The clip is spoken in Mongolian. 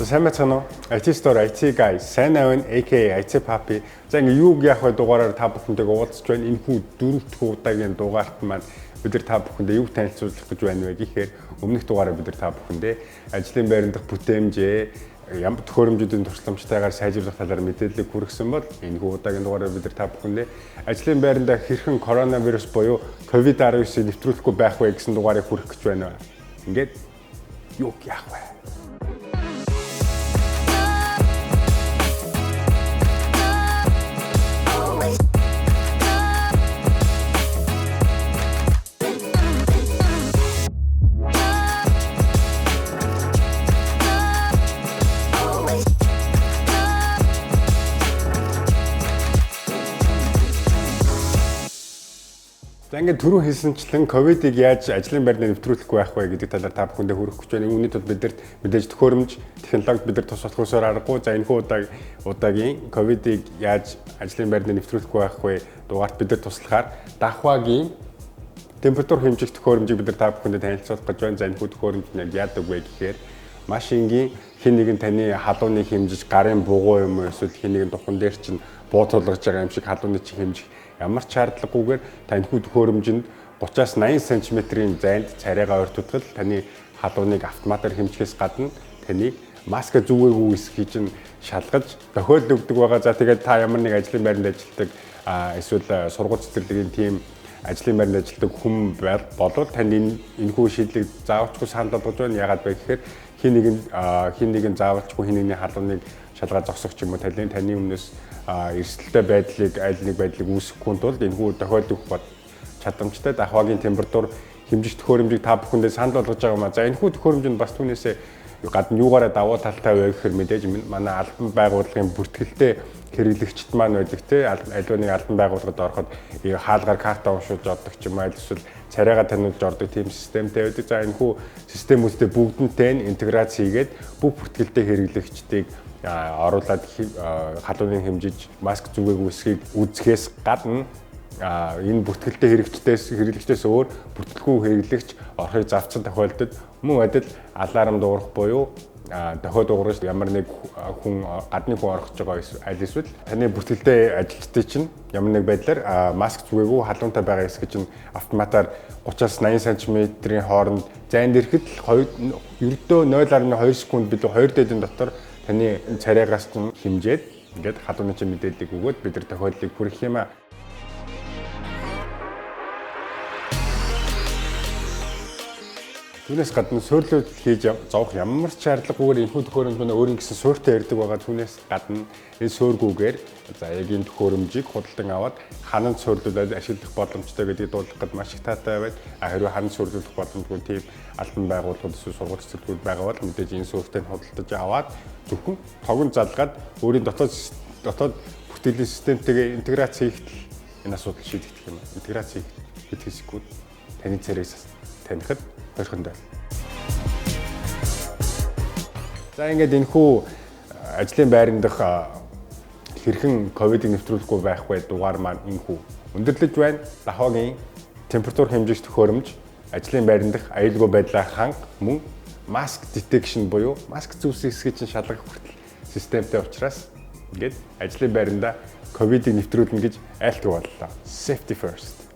сайн байцгаана уу? IT Store IT Guy, сайн авин aka IT Papi. За ингээ юу яах вэ дугаараар та бүхэнтэйг уулзч байна. Энэ хүү дөрөвдүгээр удаагийн дугаарт маань бид нар та бүхэндээ юу танилцуулах гэж байна вэ гэхээр өмнөх дугаараа бид нар та бүхэндээ ажлын байран дахь бүтээмжээ ямар төхөөрөмжүүдийн туршлагатайгаар сайжруулах талаар мэдээлэл хүргэсэн бол энэ хүү удаагийн дугаараар бид нар та бүхэндээ ажлын байранда хэрхэн коронавирус буюу COVID-19 нэвтрүүлэхгүй байх вэ гэсэн дугаарыг хүргэх гэж байна. Ингээд юу яах вэ? За ингээд түрүү хэлсэнчлэн ковидыг яаж ажлын байранд нэвтрүүлэхгүй байх вэ гэдэг талаар та бүхэндээ хүргэх гэж байна. Үүний тулд бидэрт мэдээж төхөөрөмж, технологид бид нар тус болох усаар аргагүй. За энэхүү удаагийн ковидыг яаж ажлын байранд нэвтрүүлэхгүй байх вэ дугаарт бид нар туслахаар дахвагийн температур хэмжих төхөөрөмжийг бид нар та бүхэндээ танилцуулах гэж байна. За энэхүү төхөөрөмж нь яадаг вэ гэхээр маш энгийн хэн нэгэн таны халууны хэмжиж, гарын бугуй юм уу эсвэл хэн нэгэн духан дээр чинь буу тулгаж байгаа юм шиг халууны чинь хэмжих ямар ч шаардлагагүйгээр таньхүү төхөөрөмжөнд 30-аас 80 см-ийн зайд царайгаа ойртуулбал таны халууныг автоматар хэмжихээс гадна таны маск зүгээгүй эсхийг чинь шалгаж тохиолдол өгдөг байгаа. За тэгээд та ямар нэг ажлын байранд ажилладаг эсвэл сургууль цэцэрлэгийн тим ажлын байранд ажилладаг хүн болоод танд энэхүү шийдлийг заавалчгүй санал болгож байна. Яагаад вэ гэхээр хин нэгэн заавалчгүй хин нэгний халууныг шалгаад зогсох ч юм уу таны өмнөөс эрсдэлтэй байдлыг аль нэг байдлыг үүсгэхгүй тулд энэхүү тохиолдох бод чадамжтай дахвагийн температур хэмжих төхөөрөмжийг та бүхэндээ санал болгож байгаа юм а. За энэхүү төхөөрөмж нь бас түүнээсээ гадна юугаараа давуу талтай вэ гэхээр мэдээж манай албан байгууллагын бүртгэлтэй хэрэглэгчд маань байдаг те альва нэг албан байгууллагад ороход хаалгаар карта уншуулж ордог ч юм уу эсвэл царайгаа таниулж ордог тийм системтэй байдаг. За энэхүү системүүдтэй бүгднтэй интеграц хийгээд бүх бүртгэлтэй хэрэглэгчдийг оруулаад халууныг хэмжиж маск зүгээгүй эсхийг үзэхээс гадна энэ бүртгэлтэй хэрэглэгчдээс өөр бүртгэлгүй хэрэглэгч орохыг завцсан тохиолдолд мөн адил аларм дуурах буюу дохио дуурах ямар нэг хүн гадны хүн орох гэж байгаа аль эсвэл таны бүртгэлтэй ажилчдын чинь ямар нэг байдлаар маск зүгээгүй халуунтай байгаа эсхийг чинь автоматар 30-аас 80 см-ийн хооронд зайд ирэхэд ердөө 0.2 секунд билүү 2 дээдийн дотор таны царайгаас нь хэмжээд ингээд халууны чинь мэдээллийг өгөөд бид нар тохиолдлыг хүргэх юм аа. Түүнээс гадна суйрлууд хийж зовох ямар ч шаардлагагүйгээр энэхүү төхөөрөмж маань өөрийн гэсэн суурьтай ярддаг байгаа. Түүнээс гадна энэ суурьгүйгээр за яг энэ төхөөрөмжийг худалдан аваад хананд суйрлуулаад ашиглах боломжтой гэдгийг дуулах гээд маш их таатай байд. Хэрвээ хананд суйрлуулах боломжгүй тийм албан байгууллагууд эсвэл сургууль цэцэрлэгүүд байгаа бол мэдээж энэ суурьтай худалдаж аваад зөвхөн тогон залгаад өөрийн дотоод бүтэлийн системтэйгээ интеграц хийхэд энэ асуудал шийдэгдэх юм. Интеграц хийх хэсгүүд таны царайгаас танихад хөрхөндөө. За ингээд энэхүү ажлын байран дах хэрхэн ковидыг нэвтрүүлэхгүй байх вэ дугаар маань энэхүү өндөрлөж байна. Дахвагийн температур хэмжих төхөөрөмж ажлын байран дах аюулгүй байдлаа ханга мөн маск detection буюу маск зүүсэх эсхийг чинь шалгах хүртэл системтэй учраас ингээд ажлын байранда ковидыг нэвтрүүлнэ гэж айлтгууллаа. Safety first.